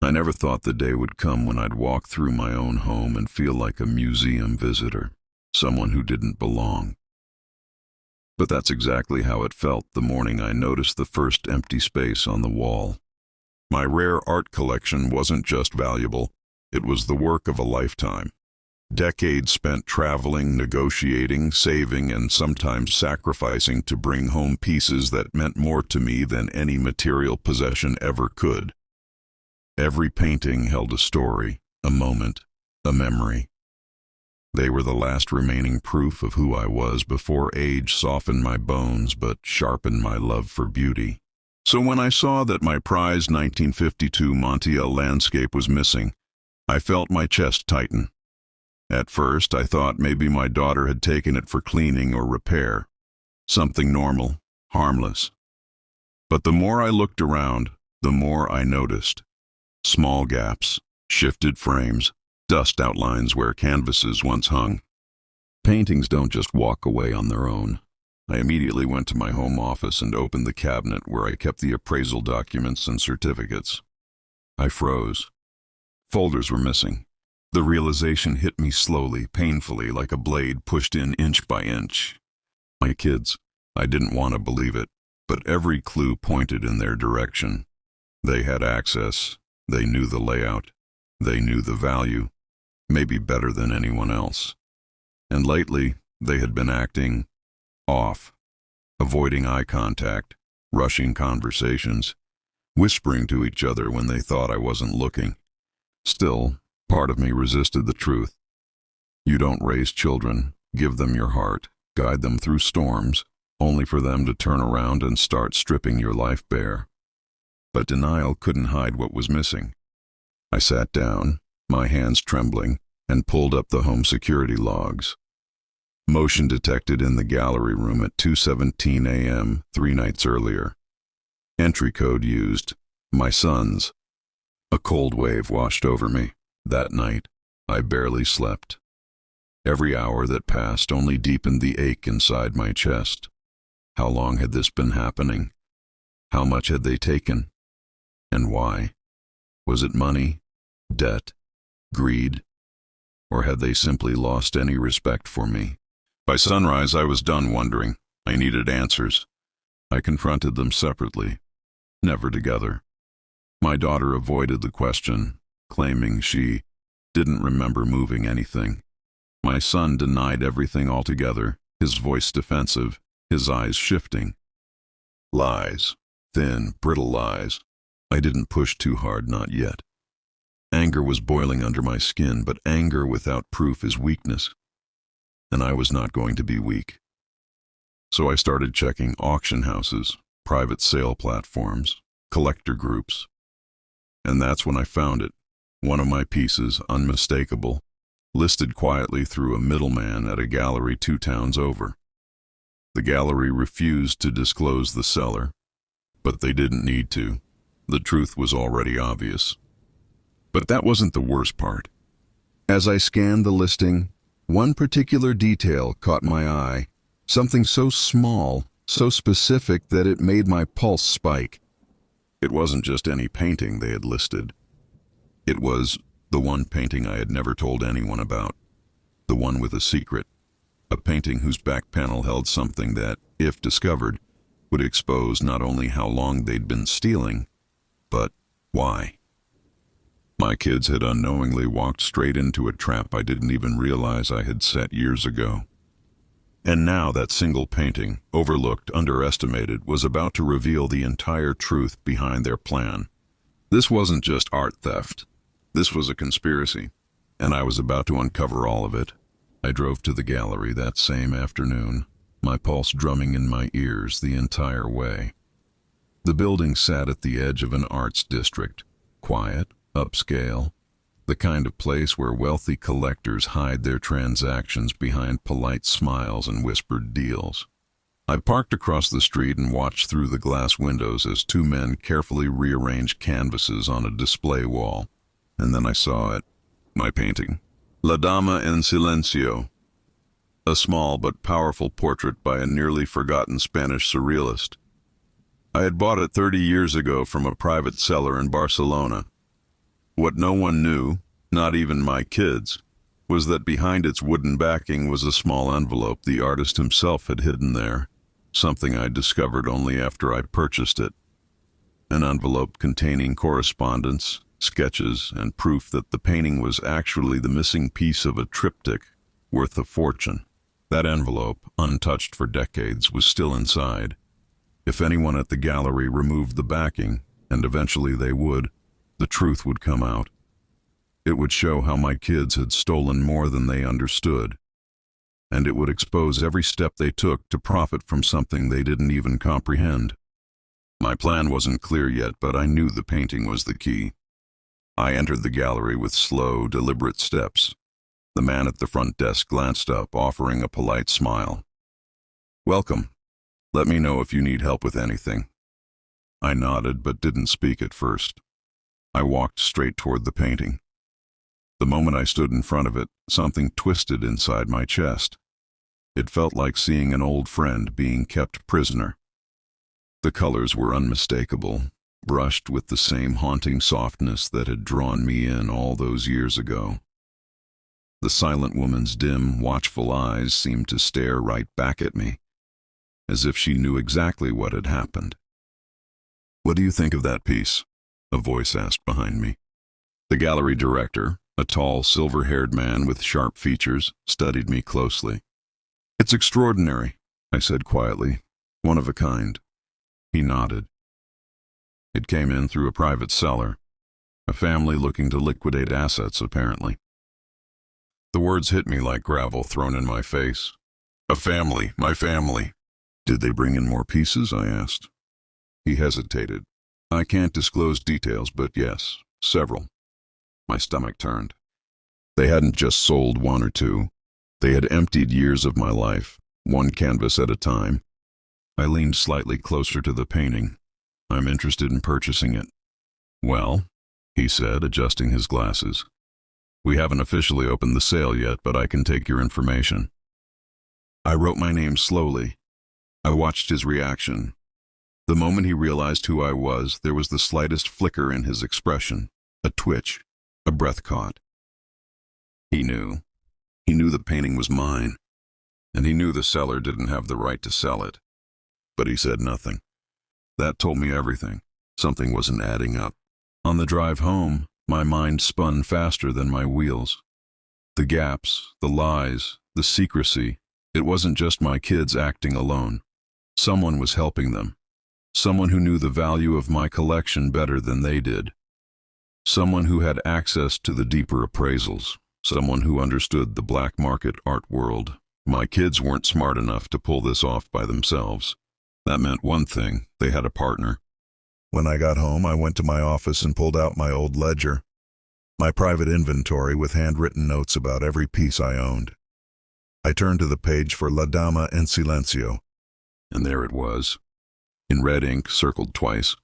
I never thought the day would come when I'd walk through my own home and feel like a museum visitor, someone who didn't belong. But that's exactly how it felt the morning I noticed the first empty space on the wall. My rare art collection wasn't just valuable, it was the work of a lifetime. Decades spent traveling, negotiating, saving, and sometimes sacrificing to bring home pieces that meant more to me than any material possession ever could. Every painting held a story, a moment, a memory. They were the last remaining proof of who I was before age softened my bones but sharpened my love for beauty. So when I saw that my prized 1952 Montiel landscape was missing, I felt my chest tighten. At first, I thought maybe my daughter had taken it for cleaning or repair, something normal, harmless. But the more I looked around, the more I noticed. Small gaps, shifted frames, dust outlines where canvases once hung. Paintings don't just walk away on their own. I immediately went to my home office and opened the cabinet where I kept the appraisal documents and certificates. I froze. Folders were missing. The realization hit me slowly, painfully, like a blade pushed in inch by inch. My kids, I didn't want to believe it, but every clue pointed in their direction. They had access. They knew the layout. They knew the value, maybe better than anyone else. And lately, they had been acting off, avoiding eye contact, rushing conversations, whispering to each other when they thought I wasn't looking. Still, part of me resisted the truth. You don't raise children, give them your heart, guide them through storms, only for them to turn around and start stripping your life bare. But denial couldn't hide what was missing. I sat down, my hands trembling, and pulled up the home security logs. Motion detected in the gallery room at 2:17 a.m. 3 nights earlier. Entry code used, my son's. A cold wave washed over me. That night, I barely slept. Every hour that passed only deepened the ache inside my chest. How long had this been happening? How much had they taken? And why? Was it money, debt, greed? Or had they simply lost any respect for me? By sunrise, I was done wondering. I needed answers. I confronted them separately, never together. My daughter avoided the question, claiming she didn't remember moving anything. My son denied everything altogether, his voice defensive, his eyes shifting. Lies, thin, brittle lies. I didn't push too hard, not yet. Anger was boiling under my skin, but anger without proof is weakness. And I was not going to be weak. So I started checking auction houses, private sale platforms, collector groups. And that's when I found it. One of my pieces, unmistakable, listed quietly through a middleman at a gallery 2 towns over. The gallery refused to disclose the seller, but they didn't need to. The truth was already obvious. But that wasn't the worst part. As I scanned the listing, one particular detail caught my eye, something so small, so specific that it made my pulse spike. It wasn't just any painting they had listed. It was the one painting I had never told anyone about, the one with a secret, a painting whose back panel held something that, if discovered, would expose not only how long they'd been stealing, but why. My kids had unknowingly walked straight into a trap I didn't even realize I had set years ago. And now that single painting, overlooked, underestimated, was about to reveal the entire truth behind their plan. This wasn't just art theft. This was a conspiracy, and I was about to uncover all of it. I drove to the gallery that same afternoon, my pulse drumming in my ears the entire way. The building sat at the edge of an arts district, quiet, upscale, the kind of place where wealthy collectors hide their transactions behind polite smiles and whispered deals. I parked across the street and watched through the glass windows as 2 men carefully rearranged canvases on a display wall. And then I saw it, my painting, La Dama en Silencio, a small but powerful portrait by a nearly forgotten Spanish surrealist. I had bought it 30 years ago from a private seller in Barcelona. What no one knew, not even my kids, was that behind its wooden backing was a small envelope the artist himself had hidden there, something I discovered only after I purchased it. An envelope containing correspondence, sketches, and proof that the painting was actually the missing piece of a triptych worth a fortune. That envelope, untouched for decades, was still inside. If anyone at the gallery removed the backing, and eventually they would, the truth would come out. It would show how my kids had stolen more than they understood, and it would expose every step they took to profit from something they didn't even comprehend. My plan wasn't clear yet, but I knew the painting was the key. I entered the gallery with slow, deliberate steps. The man at the front desk glanced up, offering a polite smile. "Welcome. Let me know if you need help with anything." I nodded, but didn't speak at first. I walked straight toward the painting. The moment I stood in front of it, something twisted inside my chest. It felt like seeing an old friend being kept prisoner. The colors were unmistakable, brushed with the same haunting softness that had drawn me in all those years ago. The silent woman's dim, watchful eyes seemed to stare right back at me, as if she knew exactly what had happened. "What do you think of that piece?" a voice asked behind me. The gallery director, a tall, silver-haired man with sharp features, studied me closely. "It's extraordinary," I said quietly. "One of a kind." He nodded. "It came in through a private seller. A family looking to liquidate assets, apparently." The words hit me like gravel thrown in my face. "A family, my family." "Did they bring in more pieces?" I asked. He hesitated. "I can't disclose details, but yes, several." My stomach turned. They hadn't just sold one or two. They had emptied years of my life, one canvas at a time. I leaned slightly closer to the painting. "I'm interested in purchasing it." "Well," he said, adjusting his glasses, "we haven't officially opened the sale yet, but I can take your information." I wrote my name slowly. I watched his reaction. The moment he realized who I was, there was the slightest flicker in his expression, a twitch, a breath caught. He knew. He knew the painting was mine, and he knew the seller didn't have the right to sell it. But he said nothing. That told me everything. Something wasn't adding up. On the drive home, my mind spun faster than my wheels. The gaps, the lies, the secrecy. It wasn't just my kids acting alone. Someone was helping them. Someone who knew the value of my collection better than they did. Someone who had access to the deeper appraisals. Someone who understood the black market art world. My kids weren't smart enough to pull this off by themselves. That meant one thing: they had a partner. When I got home, I went to my office and pulled out my old ledger, my private inventory with handwritten notes about every piece I owned. I turned to the page for La Dama en Silencio, and there it was, in red ink, circled twice.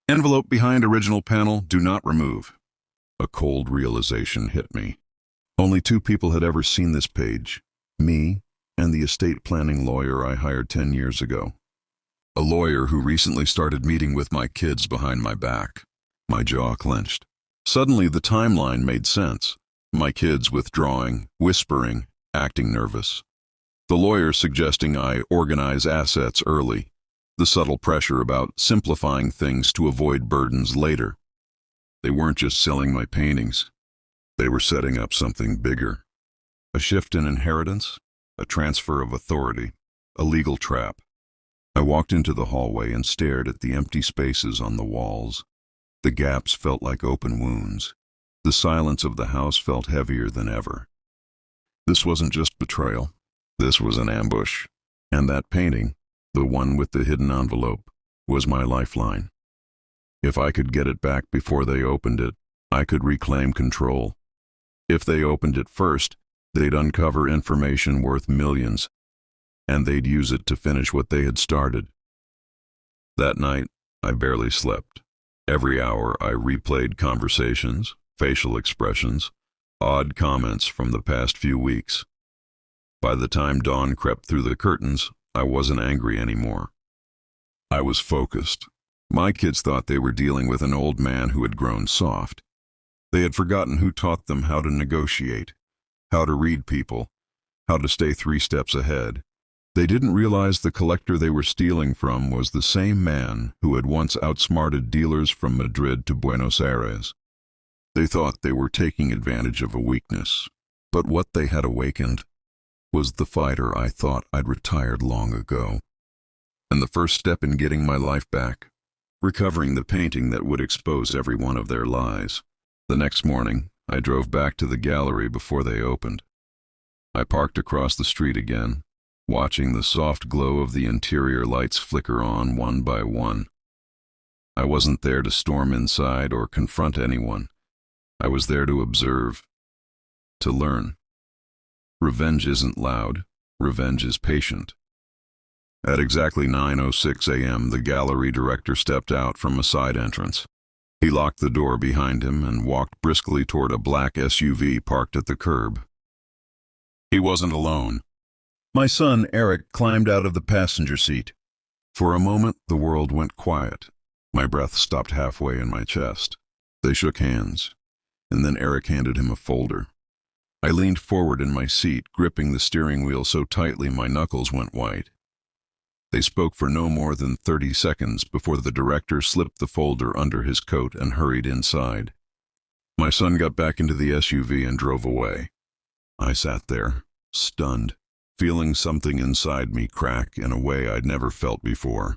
"Envelope behind original panel, do not remove." A cold realization hit me. Only two people had ever seen this page, me and the estate planning lawyer I hired 10 years ago. A lawyer who recently started meeting with my kids behind my back. My jaw clenched. Suddenly the timeline made sense. My kids withdrawing, whispering, acting nervous. The lawyer suggesting I organize assets early. The subtle pressure about simplifying things to avoid burdens later. They weren't just selling my paintings. They were setting up something bigger. A shift in inheritance, a transfer of authority, a legal trap. I walked into the hallway and stared at the empty spaces on the walls. The gaps felt like open wounds. The silence of the house felt heavier than ever. This wasn't just betrayal. This was an ambush. And that painting, the one with the hidden envelope, was my lifeline. If I could get it back before they opened it, I could reclaim control. If they opened it first, they'd uncover information worth millions, and they'd use it to finish what they had started. That night, I barely slept. Every hour I replayed conversations, facial expressions, odd comments from the past few weeks. By the time dawn crept through the curtains, I wasn't angry anymore. I was focused. My kids thought they were dealing with an old man who had grown soft. They had forgotten who taught them how to negotiate, how to read people, how to stay 3 steps ahead. They didn't realize the collector they were stealing from was the same man who had once outsmarted dealers from Madrid to Buenos Aires. They thought they were taking advantage of a weakness, but what they had awakened was the fighter I thought I'd retired long ago. And the first step in getting my life back, recovering the painting that would expose every one of their lies. The next morning, I drove back to the gallery before they opened. I parked across the street again, watching the soft glow of the interior lights flicker on one by one. I wasn't there to storm inside or confront anyone. I was there to observe, to learn. Revenge isn't loud. Revenge is patient. At exactly 9:06 a.m., the gallery director stepped out from a side entrance. He locked the door behind him and walked briskly toward a black SUV parked at the curb. He wasn't alone. My son, Eric, climbed out of the passenger seat. For a moment, the world went quiet. My breath stopped halfway in my chest. They shook hands, and then Eric handed him a folder. I leaned forward in my seat, gripping the steering wheel so tightly my knuckles went white. They spoke for no more than 30 seconds before the director slipped the folder under his coat and hurried inside. My son got back into the SUV and drove away. I sat there, stunned, feeling something inside me crack in a way I'd never felt before.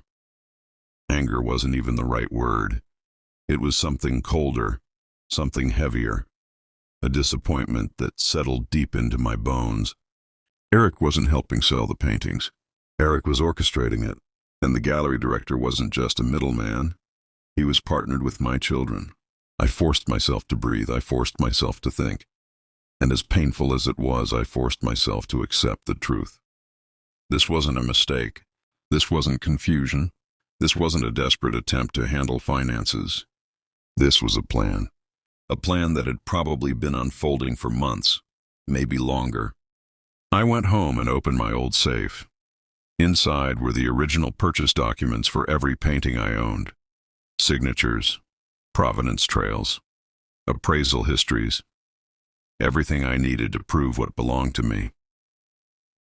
Anger wasn't even the right word. It was something colder, something heavier, a disappointment that settled deep into my bones. Eric wasn't helping sell the paintings. Eric was orchestrating it, and the gallery director wasn't just a middleman. He was partnered with my children. I forced myself to breathe. I forced myself to think. And as painful as it was, I forced myself to accept the truth. This wasn't a mistake. This wasn't confusion. This wasn't a desperate attempt to handle finances. This was a plan that had probably been unfolding for months, maybe longer. I went home and opened my old safe. Inside were the original purchase documents for every painting I owned. Signatures, provenance trails, appraisal histories, everything I needed to prove what belonged to me.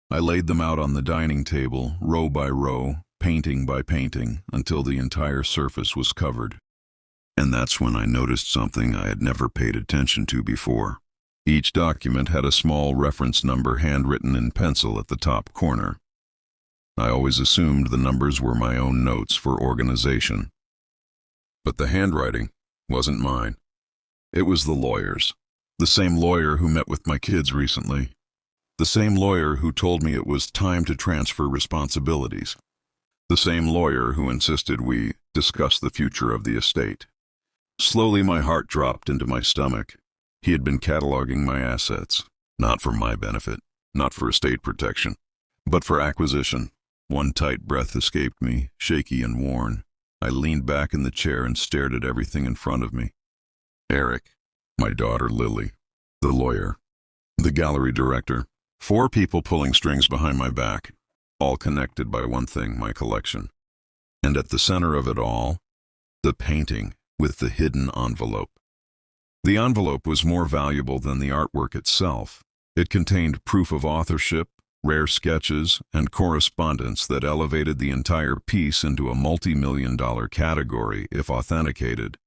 I laid them out on the dining table, row by row, painting by painting, until the entire surface was covered. And that's when I noticed something I had never paid attention to before. Each document had a small reference number handwritten in pencil at the top corner. I always assumed the numbers were my own notes for organization. But the handwriting wasn't mine. It was the lawyer's. The same lawyer who met with my kids recently. The same lawyer who told me it was time to transfer responsibilities. The same lawyer who insisted we discuss the future of the estate. Slowly my heart dropped into my stomach. He had been cataloging my assets, not for my benefit, not for estate protection, but for acquisition. One tight breath escaped me, shaky and worn. I leaned back in the chair and stared at everything in front of me. Eric, my daughter Lily, the lawyer, the gallery director, 4 people pulling strings behind my back, all connected by one thing, my collection. And at the center of it all, the painting with the hidden envelope. The envelope was more valuable than the artwork itself. It contained proof of authorship, rare sketches, and correspondence that elevated the entire piece into a multi-million-dollar category if authenticated.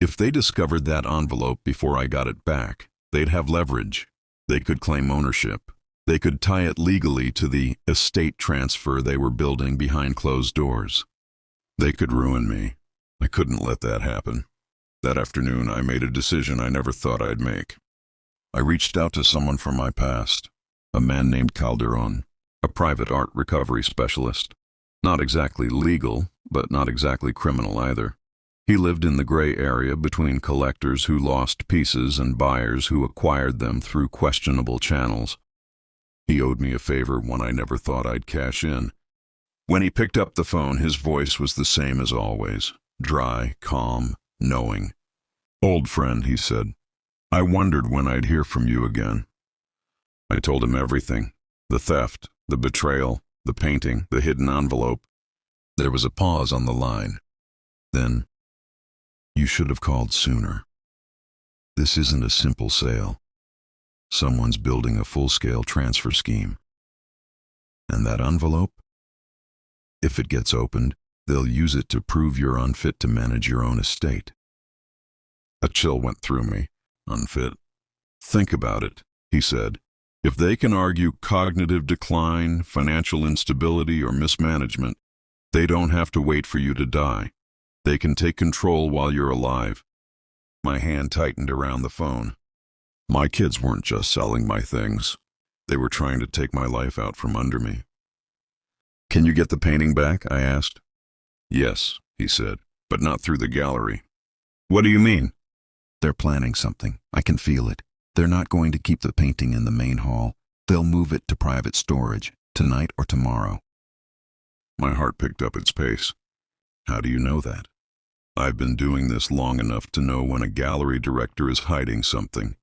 If they discovered that envelope before I got it back, they'd have leverage. They could claim ownership. They could tie it legally to the estate transfer they were building behind closed doors. They could ruin me. I couldn't let that happen. That afternoon, I made a decision I never thought I'd make. I reached out to someone from my past, a man named Calderon, a private art recovery specialist. Not exactly legal, but not exactly criminal either. He lived in the gray area between collectors who lost pieces and buyers who acquired them through questionable channels. He owed me a favor, one I never thought I'd cash in. When he picked up the phone, his voice was the same as always, dry, calm, knowing. "Old friend," he said, "I wondered when I'd hear from you again." I told him everything. The theft, the betrayal, the painting, the hidden envelope. There was a pause on the line. Then, "You should have called sooner." This isn't a simple sale. Someone's building a full-scale transfer scheme. And that envelope? If it gets opened, they'll use it to prove you're unfit to manage your own estate. A chill went through me. Unfit? Think about it, he said. If they can argue cognitive decline, financial instability, or mismanagement, they don't have to wait for you to die. They can take control while you're alive. My hand tightened around the phone. My kids weren't just selling my things. They were trying to take my life out from under me. Can you get the painting back? I asked. Yes, he said, but not through the gallery. What do you mean? They're planning something. I can feel it. They're not going to keep the painting in the main hall. They'll move it to private storage, tonight or tomorrow. My heart picked up its pace. How do you know that? I've been doing this long enough to know when a gallery director is hiding something.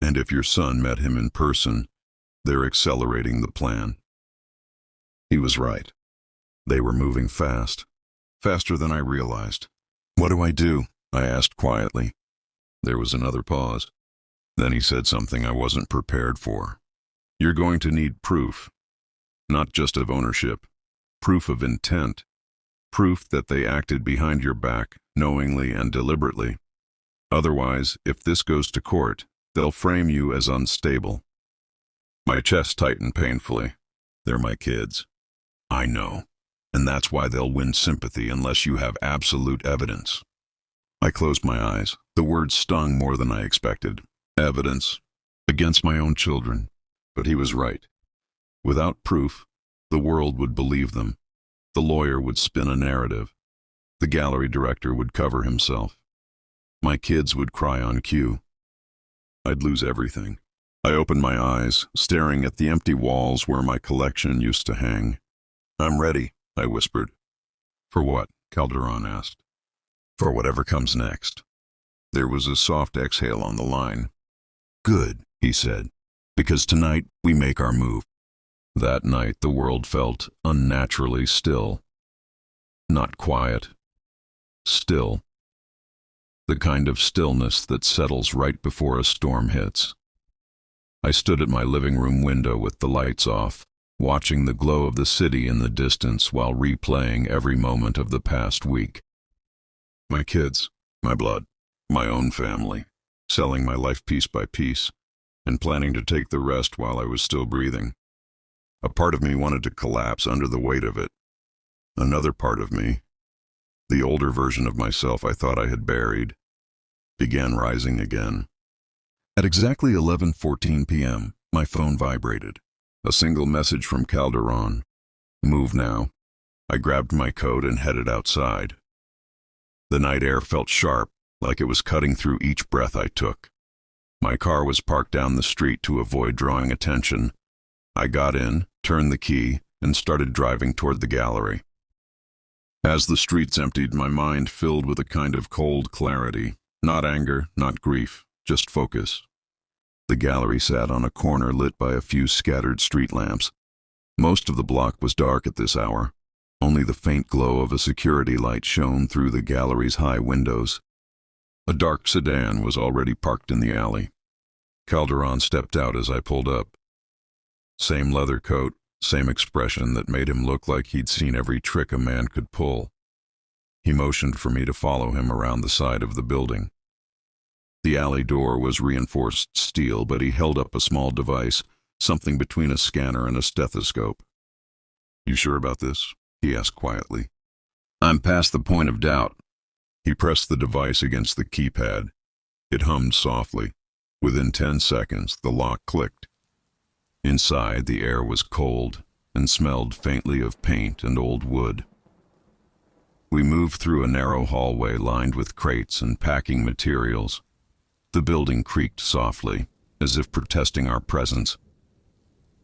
And if your son met him in person, they're accelerating the plan. He was right. They were moving fast, faster than I realized. What do I do? I asked quietly. There was another pause. Then he said something I wasn't prepared for. You're going to need proof, not just of ownership, proof of intent, proof that they acted behind your back, knowingly and deliberately. Otherwise, if this goes to court, they'll frame you as unstable. My chest tightened painfully. They're my kids. I know, and that's why they'll win sympathy unless you have absolute evidence. I closed my eyes. The words stung more than I expected. Evidence. Against my own children. But he was right. Without proof, the world would believe them. The lawyer would spin a narrative. The gallery director would cover himself. My kids would cry on cue. I'd lose everything. I opened my eyes, staring at the empty walls where my collection used to hang. I'm ready, I whispered. For what? Calderon asked. For whatever comes next. There was a soft exhale on the line. Good, he said, because tonight we make our move. That night the world felt unnaturally still. Not quiet. Still. The kind of stillness that settles right before a storm hits. I stood at my living room window with the lights off, watching the glow of the city in the distance while replaying every moment of the past week. My kids, my blood, my own family, selling my life piece by piece, and planning to take the rest while I was still breathing. A part of me wanted to collapse under the weight of it. Another part of me, the older version of myself I thought I had buried, began rising again. At exactly 11:14 p.m., my phone vibrated. A single message from Calderon. Move now. I grabbed my coat and headed outside. The night air felt sharp, like it was cutting through each breath I took. My car was parked down the street to avoid drawing attention. I got in, turned the key, and started driving toward the gallery. As the streets emptied, my mind filled with a kind of cold clarity. Not anger, not grief, just focus. The gallery sat on a corner lit by a few scattered street lamps. Most of the block was dark at this hour. Only the faint glow of a security light shone through the gallery's high windows. A dark sedan was already parked in the alley. Calderon stepped out as I pulled up. Same leather coat, same expression that made him look like he'd seen every trick a man could pull. He motioned for me to follow him around the side of the building. The alley door was reinforced steel, but he held up a small device, something between a scanner and a stethoscope. You sure about this? He asked quietly. I'm past the point of doubt. He pressed the device against the keypad. It hummed softly. Within 10 seconds, the lock clicked. Inside, the air was cold and smelled faintly of paint and old wood. We moved through a narrow hallway lined with crates and packing materials. The building creaked softly, as if protesting our presence.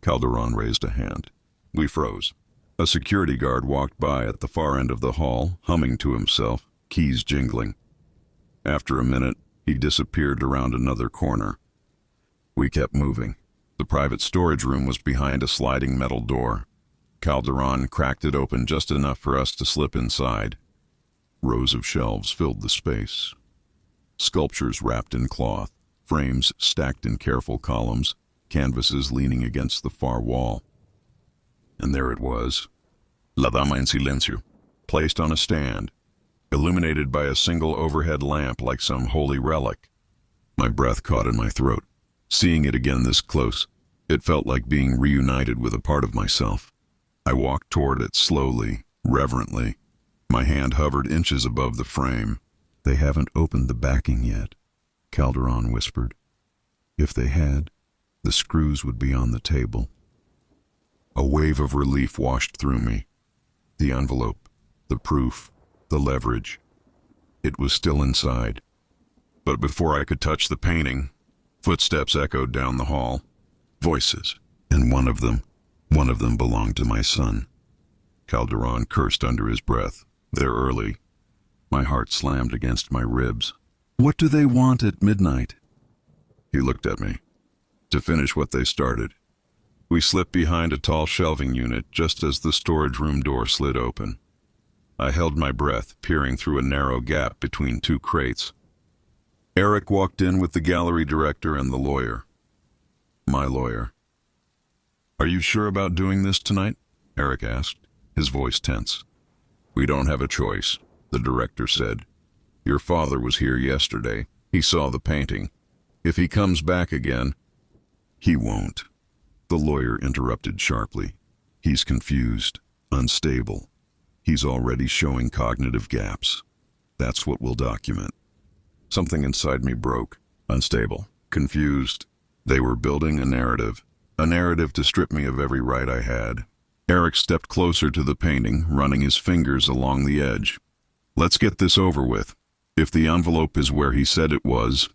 Calderon raised a hand. We froze. A security guard walked by at the far end of the hall, humming to himself, keys jingling. After a minute, he disappeared around another corner. We kept moving. The private storage room was behind a sliding metal door. Calderon cracked it open just enough for us to slip inside. Rows of shelves filled the space. Sculptures wrapped in cloth, frames stacked in careful columns, canvases leaning against the far wall. And there it was, La Dama en Silencio, placed on a stand, illuminated by a single overhead lamp like some holy relic. My breath caught in my throat. Seeing it again this close, it felt like being reunited with a part of myself. I walked toward it slowly, reverently. My hand hovered inches above the frame. "They haven't opened the backing yet," Calderon whispered. "If they had, the screws would be on the table." A wave of relief washed through me. The envelope, the proof, the leverage. It was still inside. But before I could touch the painting, footsteps echoed down the hall. Voices, and one of them belonged to my son. Calderon cursed under his breath. "They're early." My heart slammed against my ribs. "What do they want at midnight?" He looked at me. "To finish what they started." We slipped behind a tall shelving unit just as the storage room door slid open. I held my breath, peering through a narrow gap between two crates. Eric walked in with the gallery director and the lawyer. My lawyer. "Are you sure about doing this tonight?" Eric asked, his voice tense. "We don't have a choice," the director said. "Your father was here yesterday. He saw the painting. If he comes back again—" "He won't," the lawyer interrupted sharply. "He's confused, unstable. He's already showing cognitive gaps. That's what we'll document." Something inside me broke. Unstable, confused. They were building a narrative to strip me of every right I had. Eric stepped closer to the painting, running his fingers along the edge. "Let's get this over with. If the envelope is where he said it was,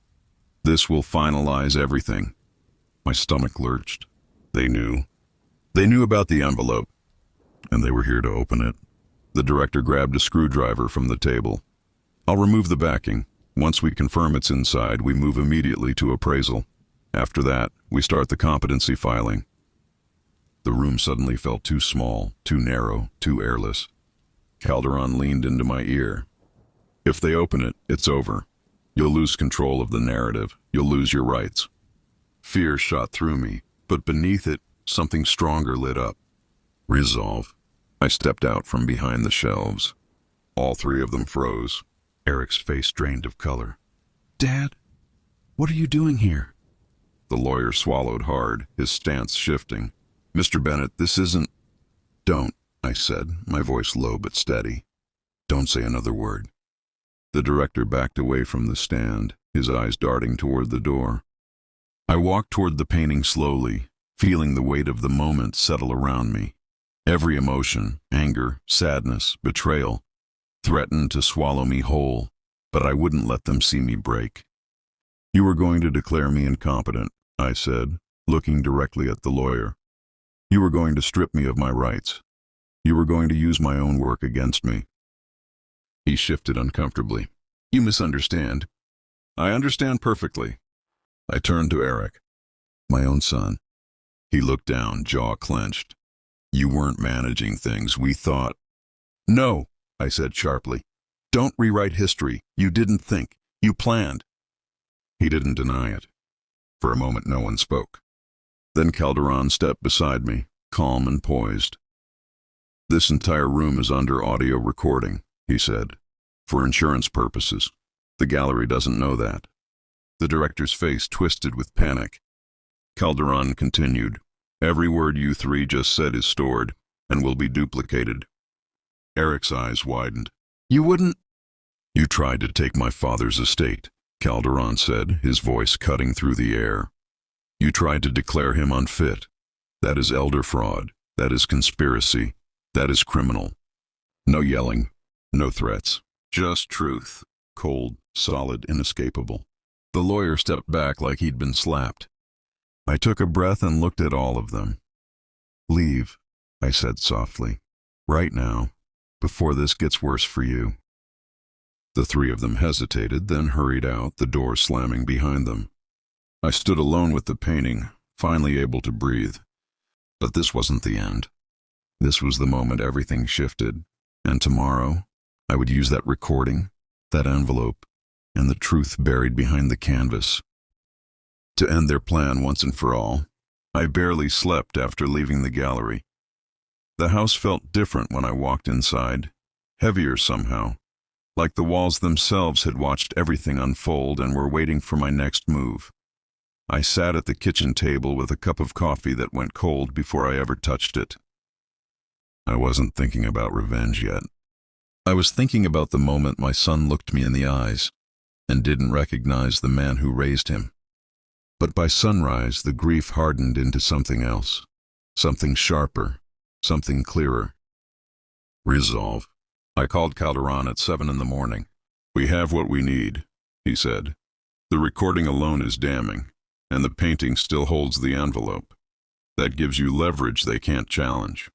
this will finalize everything." My stomach lurched. They knew. They knew about the envelope, and they were here to open it. The director grabbed a screwdriver from the table. "I'll remove the backing. Once we confirm it's inside, we move immediately to appraisal. After that, we start the competency filing." The room suddenly felt too small, too narrow, too airless. Calderon leaned into my ear. "If they open it, it's over. You'll lose control of the narrative. You'll lose your rights." Fear shot through me, but beneath it, something stronger lit up. Resolve. I stepped out from behind the shelves. All three of them froze. Eric's face drained of color. "Dad, what are you doing here?" The lawyer swallowed hard, his stance shifting. "Mr. Bennett, this isn't—" "Don't," I said, my voice low but steady. "Don't say another word." The director backed away from the stand, his eyes darting toward the door. I walked toward the painting slowly, feeling the weight of the moment settle around me. Every emotion, anger, sadness, betrayal, threatened to swallow me whole, but I wouldn't let them see me break. "You are going to declare me incompetent," I said, looking directly at the lawyer. "You were going to strip me of my rights. You were going to use my own work against me." He shifted uncomfortably. "You misunderstand." "I understand perfectly." I turned to Eric. "My own son." He looked down, jaw clenched. "You weren't managing things. We thought—" "No," I said sharply. "Don't rewrite history. You didn't think. You planned." He didn't deny it. For a moment no one spoke. Then Calderon stepped beside me, calm and poised. "This entire room is under audio recording," he said, "for insurance purposes. The gallery doesn't know that." The director's face twisted with panic. Calderon continued, "Every word you three just said is stored, and will be duplicated." Eric's eyes widened. "You wouldn't—" "You tried to take my father's estate," Calderon said, his voice cutting through the air. "You tried to declare him unfit. That is elder fraud. That is conspiracy. That is criminal. No yelling, no threats. Just truth. Cold, solid, inescapable." The lawyer stepped back like he'd been slapped. I took a breath and looked at all of them. "Leave," I said softly. "Right now, before this gets worse for you." The three of them hesitated, then hurried out, the door slamming behind them. I stood alone with the painting, finally able to breathe. But this wasn't the end. This was the moment everything shifted, and tomorrow I would use that recording, that envelope, and the truth buried behind the canvas. To end their plan once and for all, I barely slept after leaving the gallery. The house felt different when I walked inside, heavier somehow, like the walls themselves had watched everything unfold and were waiting for my next move. I sat at the kitchen table with a cup of coffee that went cold before I ever touched it. I wasn't thinking about revenge yet. I was thinking about the moment my son looked me in the eyes and didn't recognize the man who raised him. But by sunrise, the grief hardened into something else, something sharper, something clearer. Resolve. I called Calderon at 7 in the morning. "We have what we need," he said. "The recording alone is damning, and the painting still holds the envelope. That gives you leverage they can't challenge."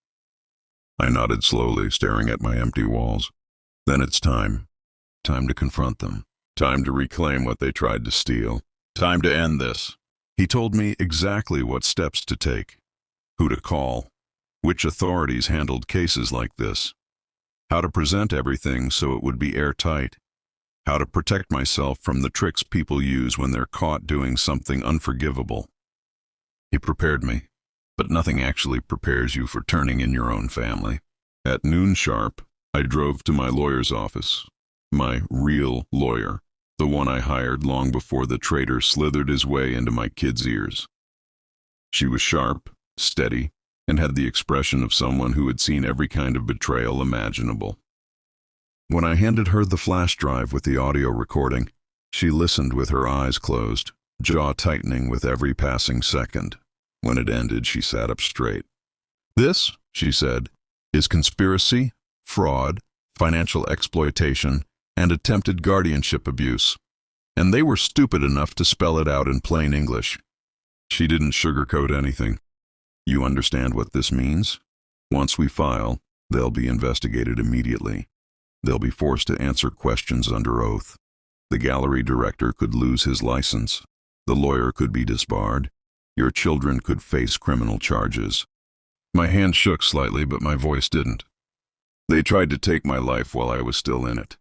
I nodded slowly, staring at my empty walls. "Then it's time. Time to confront them. Time to reclaim what they tried to steal. Time to end this." He told me exactly what steps to take, who to call, which authorities handled cases like this, how to present everything so it would be airtight, how to protect myself from the tricks people use when they're caught doing something unforgivable. He prepared me, but nothing actually prepares you for turning in your own family. At noon sharp, I drove to my lawyer's office, my real lawyer, the one I hired long before the traitor slithered his way into my kid's ears. She was sharp, steady, and had the expression of someone who had seen every kind of betrayal imaginable. When I handed her the flash drive with the audio recording, she listened with her eyes closed, jaw tightening with every passing second. When it ended, she sat up straight. "This," she said, "is conspiracy, fraud, financial exploitation, and attempted guardianship abuse. And they were stupid enough to spell it out in plain English." She didn't sugarcoat anything. "You understand what this means? Once we file, they'll be investigated immediately. They'll be forced to answer questions under oath. The gallery director could lose his license. The lawyer could be disbarred. Your children could face criminal charges." My hand shook slightly, but my voice didn't. "They tried to take my life while I was still in it."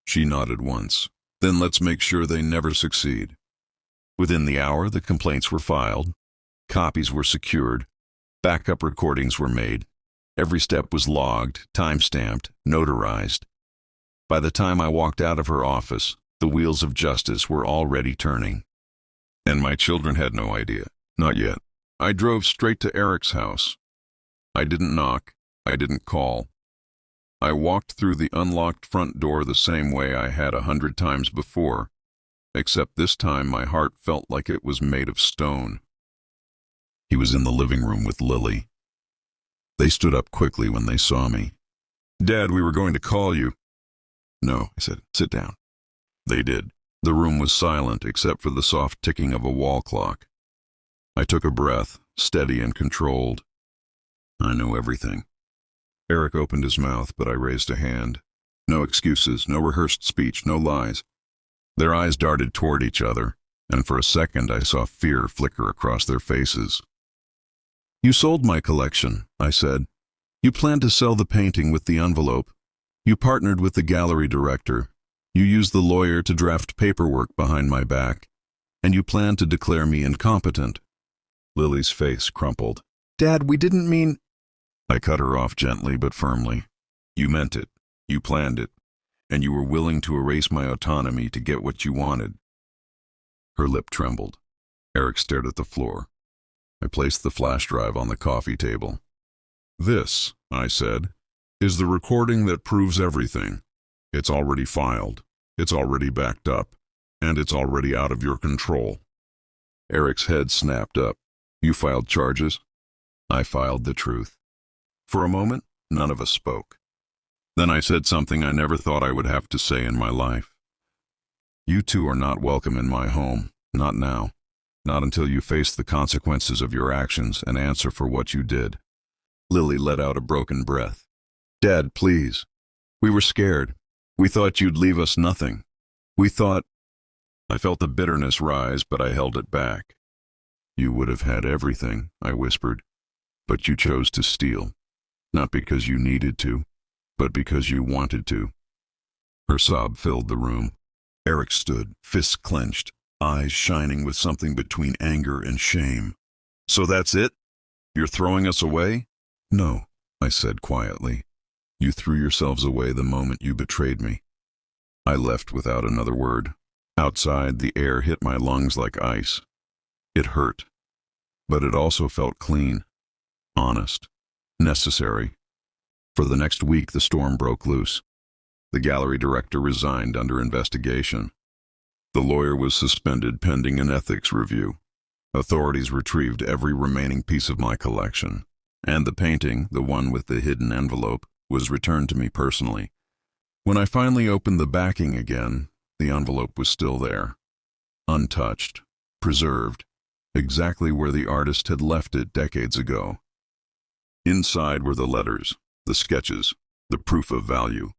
She nodded once. "Then let's make sure they never succeed." Within the hour, the complaints were filed. Copies were secured. Backup recordings were made. Every step was logged, time-stamped, notarized. By the time I walked out of her office, the wheels of justice were already turning. And my children had no idea. Not yet. I drove straight to Eric's house. I didn't knock. I didn't call. I walked through the unlocked front door the same way I had 100 times before, except this time my heart felt like it was made of stone. He was in the living room with Lily. They stood up quickly when they saw me. "Dad, we were going to call you." "No," I said. "Sit down." They did. The room was silent except for the soft ticking of a wall clock. I took a breath, steady and controlled. "I know everything." Eric opened his mouth, but I raised a hand. No excuses, no rehearsed speech, no lies. Their eyes darted toward each other, and for a second I saw fear flicker across their faces. "You sold my collection," I said. "You planned to sell the painting with the envelope. You partnered with the gallery director. You used the lawyer to draft paperwork behind my back. And you planned to declare me incompetent." Lily's face crumpled. "Dad, we didn't mean—" I cut her off gently but firmly. "You meant it. You planned it. And you were willing to erase my autonomy to get what you wanted." Her lip trembled. Eric stared at the floor. I placed the flash drive on the coffee table. "This," I said, "is the recording that proves everything. It's already filed. It's already backed up. And it's already out of your control." Eric's head snapped up. "You filed charges?" I filed the truth. For a moment, none of us spoke. Then I said something I never thought I would have to say in my life. "You two are not welcome in my home. Not now. Not until you face the consequences of your actions and answer for what you did." Lily let out a broken breath. "Dad, please. We were scared. We thought you'd leave us nothing. We thought—" I felt the bitterness rise, but I held it back. "You would have had everything," I whispered. "But you chose to steal. Not because you needed to, but because you wanted to." Her sob filled the room. Eric stood, fists clenched, eyes shining with something between anger and shame. "So that's it? You're throwing us away?" "No," I said quietly. "You threw yourselves away the moment you betrayed me." I left without another word. Outside, the air hit my lungs like ice. It hurt, but it also felt clean, honest, necessary. For the next week, the storm broke loose. The gallery director resigned under investigation. The lawyer was suspended pending an ethics review. Authorities retrieved every remaining piece of my collection, and the painting, the one with the hidden envelope, was returned to me personally. When I finally opened the backing again, the envelope was still there, untouched, preserved, exactly where the artist had left it decades ago. Inside were the letters, the sketches, the proof of value.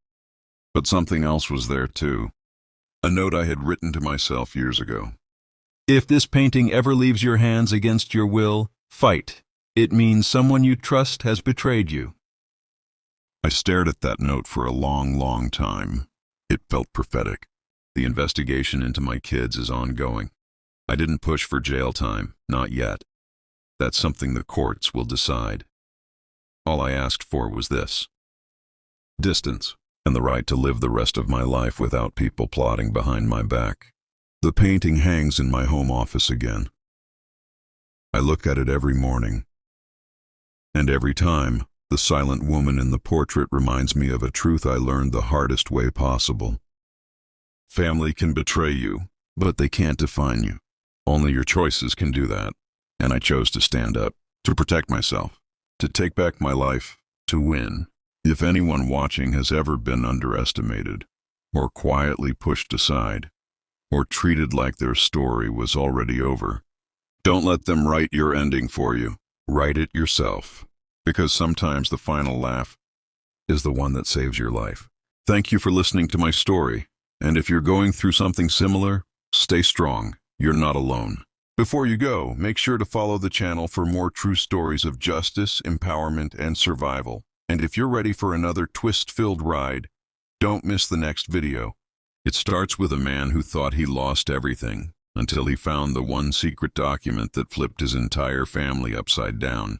But something else was there too. A note I had written to myself years ago. "If this painting ever leaves your hands against your will, fight. It means someone you trust has betrayed you." I stared at that note for a long, long time. It felt prophetic. The investigation into my kids is ongoing. I didn't push for jail time, not yet. That's something the courts will decide. All I asked for was this: distance, and the right to live the rest of my life without people plotting behind my back. The painting hangs in my home office again. I look at it every morning. And every time, the silent woman in the portrait reminds me of a truth I learned the hardest way possible. Family can betray you, but they can't define you. Only your choices can do that. And I chose to stand up, to protect myself, to take back my life, to win. If anyone watching has ever been underestimated, or quietly pushed aside, or treated like their story was already over, don't let them write your ending for you. Write it yourself, because sometimes the final laugh is the one that saves your life. Thank you for listening to my story, and if you're going through something similar, stay strong. You're not alone. Before you go, make sure to follow the channel for more true stories of justice, empowerment, and survival. And if you're ready for another twist-filled ride, don't miss the next video. It starts with a man who thought he lost everything until he found the one secret document that flipped his entire family upside down.